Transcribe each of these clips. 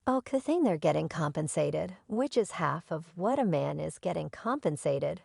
Oh, good thing they're getting compensated, which is half of what a man is getting compensated.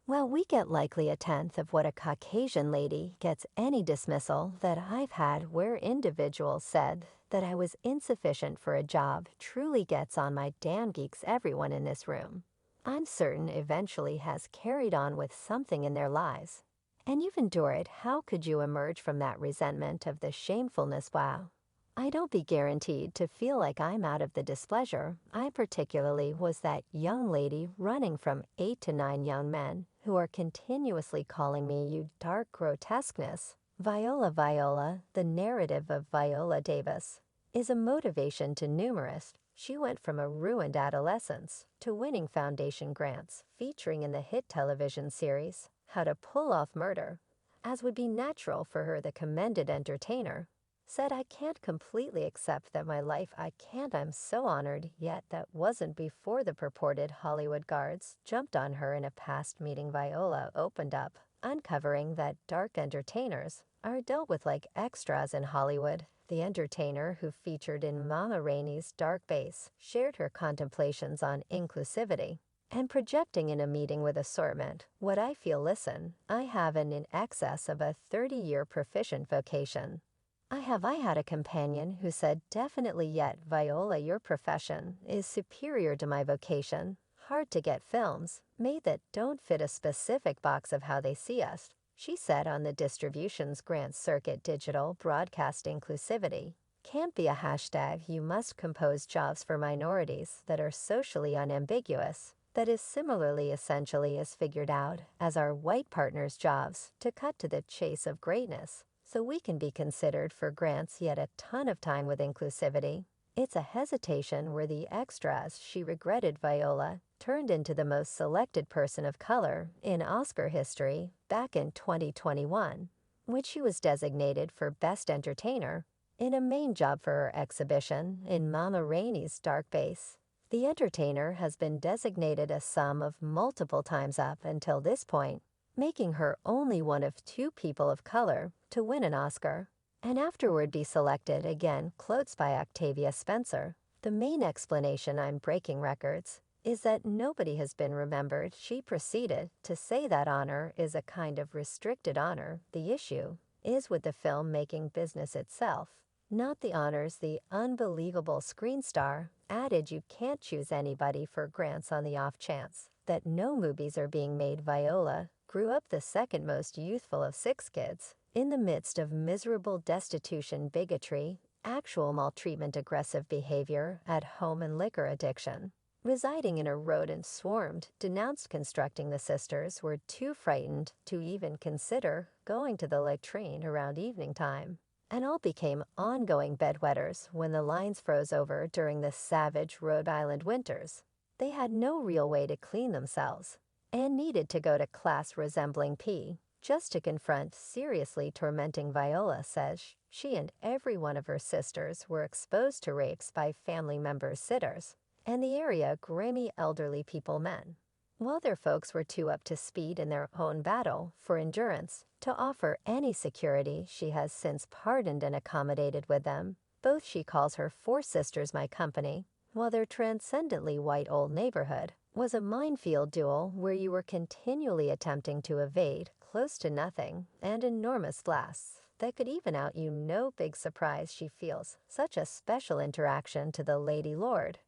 Well, we get likely a tenth of what a Caucasian lady gets any dismissal that I've had where individuals said that I was insufficient for a job truly gets on my damn geeks everyone in this room. I'm certain eventually has carried on with something in their lives. And you've endured, how could you emerge from that resentment of the shamefulness? Wow. I don't be guaranteed to feel like I'm out of the displeasure. I particularly was that young lady running from 8 to 9 young men who are continuously calling me you dark grotesqueness. Viola, the narrative of Viola Davis, is a motivation to numerous. She went from a ruined adolescence to winning foundation grants featuring in the hit television series How to Pull Off Murder, as would be natural for her. The commended entertainer said, I can't completely accept that my life I can't. I'm so honored, yet that wasn't before the purported Hollywood guards jumped on her in a past meeting. Viola opened up, uncovering that dark entertainers are dealt with like extras in Hollywood. The entertainer who featured in Mama Rainey's Dark Base shared her contemplations on inclusivity and projecting in a meeting with assortment. What I feel, listen, I have an in excess of a 30-year proficient vocation. I had a companion who said, definitely, yet, Viola, your profession is superior to my vocation. Hard to get films made that don't fit a specific box of how they see us. She said on the distribution's grant circuit, digital broadcast inclusivity can't be a hashtag. You must compose jobs for minorities that are socially unambiguous. That is similarly essentially as figured out as our white partners' jobs to cut to the chase of greatness, so we can be considered for grants. Yet a ton of time with inclusivity. It's a hesitation where the extras, she regretted. Viola turned into the most selected person of color in Oscar history back in 2021, which she was designated for Best Entertainer in a main job for her exhibition in Mama Rainey's Dark Base. The entertainer has been designated a sum of multiple times up until this point, making her only one of 2 people of color to win an Oscar, and afterward be selected again. Clothes by Octavia Spencer. The main explanation, I'm breaking records, is that nobody has been remembered. She proceeded to say that honor is a kind of restricted honor. The issue is with the filmmaking business itself, not the honors. The unbelievable screen star added you can't choose anybody for grants on the off chance that no movies are being made. Viola grew up the second most youthful of 6 kids, in the midst of miserable destitution, bigotry, actual maltreatment, aggressive behavior at home, and liquor addiction. Residing in a rodent-swarmed, denounced constructing, the sisters were too frightened to even consider going to the latrine around evening time, and all became ongoing bedwetters when the lines froze over during the savage Rhode Island winters. They had no real way to clean themselves, and needed to go to class resembling P just to confront seriously tormenting. Viola says she and every one of her sisters were exposed to rapes by family members, sitters, and the area grimy elderly people, men. While their folks were too up to speed in their own battle for endurance to offer any security, she has since pardoned and accommodated with them. Both she calls her 4 sisters my company, while their transcendently white old neighborhood was a minefield duel where you were continually attempting to evade close to nothing and enormous blasts that could even out you. No big surprise she feels such a special interaction to the Lady Lord.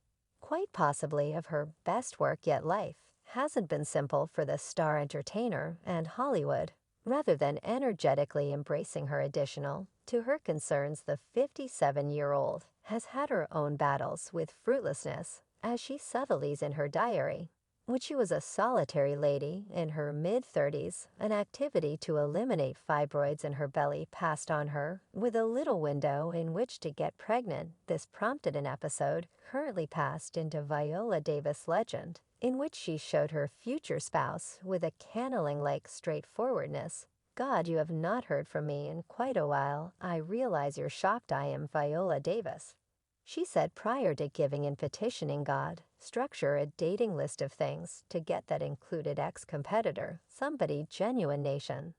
Quite possibly of her best work yet. Life hasn't been simple for the star entertainer, and Hollywood, rather than energetically embracing her additional to her concerns, the 57-year-old has had her own battles with fruitlessness, as she subtleties in her diary. When she was a solitary lady in her mid-30s, an activity to eliminate fibroids in her belly passed on her, with a little window in which to get pregnant. This prompted an episode, currently passed into Viola Davis legend, in which she showed her future spouse with a cannelling-like straightforwardness. God, you have not heard from me in quite a while. I realize you're shocked. I am Viola Davis. She said prior to giving in petitioning God, structure a dating list of things to get that included ex-competitor, somebody genuine nation,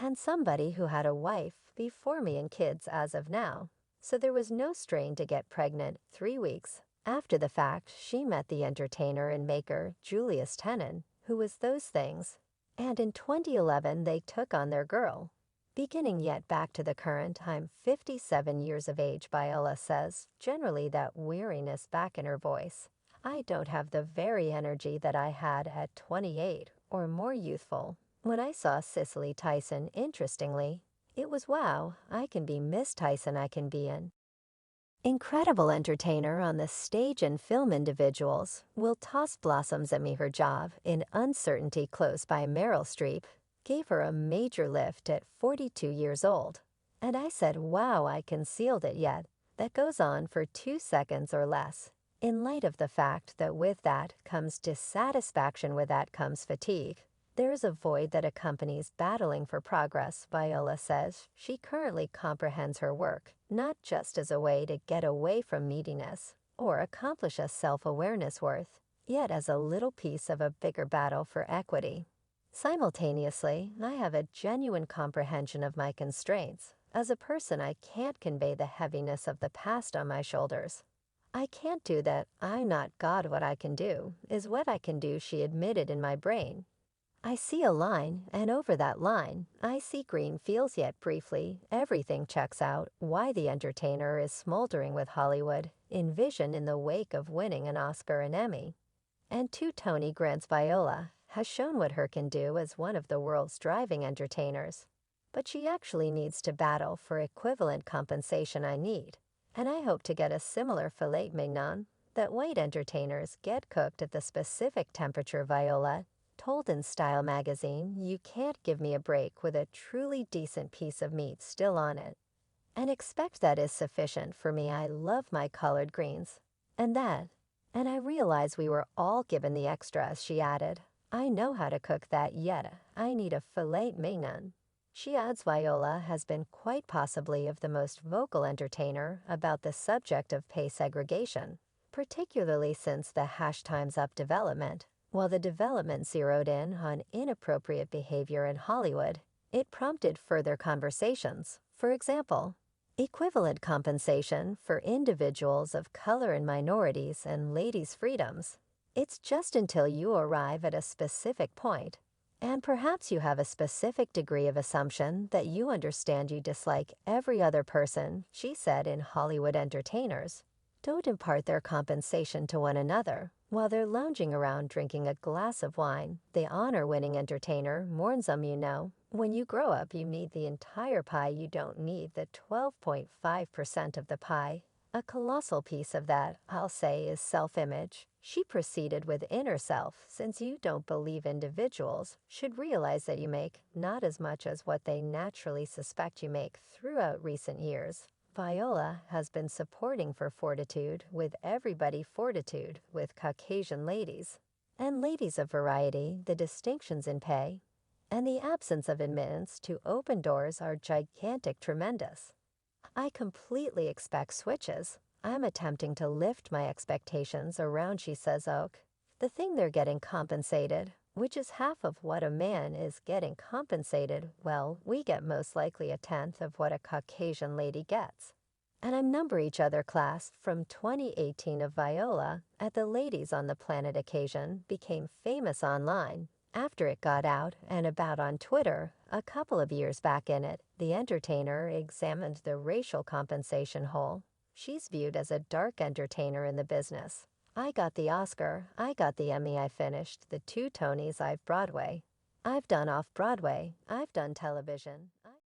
and somebody who had a wife before me and kids as of now. So there was no strain to get pregnant. 3 weeks After the fact, she met the entertainer and maker Julius Tenen, who was those things. And in 2011, they took on their girl. Beginning yet back to the current, I'm 57 years of age, Viola says, generally that weariness back in her voice. I don't have the very energy that I had at 28 or more youthful. When I saw Cicely Tyson, interestingly, it was wow, I can be Miss Tyson, I can be an incredible entertainer on the stage and film. Individuals will toss blossoms at me. Her job in Uncertainty Close by Meryl Streep gave her a major lift at 42 years old. And I said, wow, I concealed it yet. That goes on for 2 seconds or less. In light of the fact that with that comes dissatisfaction, with that comes fatigue. There is a void that accompanies battling for progress, Viola says. She currently comprehends her work, not just as a way to get away from neediness or accomplish a self-awareness worth, yet as a little piece of a bigger battle for equity. Simultaneously, I have a genuine comprehension of my constraints. As a person, I can't convey the heaviness of the past on my shoulders. I can't do that. I'm not God. What I can do is what I can do, she admitted. In my brain, I see a line, and over that line, I see green fields. Yet briefly, everything checks out. Why the entertainer is smoldering with Hollywood, envisioned in the wake of winning an Oscar and Emmy. And 2 Tony Grants. Viola has shown what her can do as one of the world's driving entertainers. But she actually needs to battle for equivalent compensation. I need, and I hope to get a similar filet mignon that white entertainers get cooked at the specific temperature. Viola told in Style magazine, you can't give me a break with a truly decent piece of meat still on it and expect that is sufficient for me. I love my collard greens. And I realize we were all given the extras, she added. I know how to cook that, yet I need a filet mignon. She adds Viola has been quite possibly of the most vocal entertainer about the subject of pay segregation, particularly since the #Time's Up development. While the development zeroed in on inappropriate behavior in Hollywood, it prompted further conversations. For example, equivalent compensation for individuals of color and minorities and ladies' freedoms. It's just until you arrive at a specific point, and perhaps you have a specific degree of assumption that you understand, you dislike every other person, she said. In Hollywood, entertainers don't impart their compensation to one another. While they're lounging around drinking a glass of wine, they honor winning entertainer, mourns them. You know, when you grow up, you need the entire pie. You don't need the 12.5% of the pie. A colossal piece of that, I'll say, is self-image. She proceeded with inner self, since you don't believe individuals should realize that you make not as much as what they naturally suspect you make. Throughout recent years, Viola has been supporting for fortitude with everybody fortitude with Caucasian ladies and ladies of variety. The distinctions in pay and the absence of admittance to open doors are gigantic, tremendous. I completely expect switches. I'm attempting to lift my expectations around, she says. Oak, the thing they're getting compensated, which is half of what a man is getting compensated. Well, we get most likely a tenth of what a Caucasian lady gets. And I'm number each other class from 2018 of Viola at the Ladies on the Planet occasion became famous online after it got out and about on Twitter a couple of years back. In it, the entertainer examined the racial compensation hole. She's viewed as a dark entertainer in the business. I got the Oscar, I got the Emmy, I finished the 2 Tonys. I've Broadway. I've done off-Broadway, I've done television.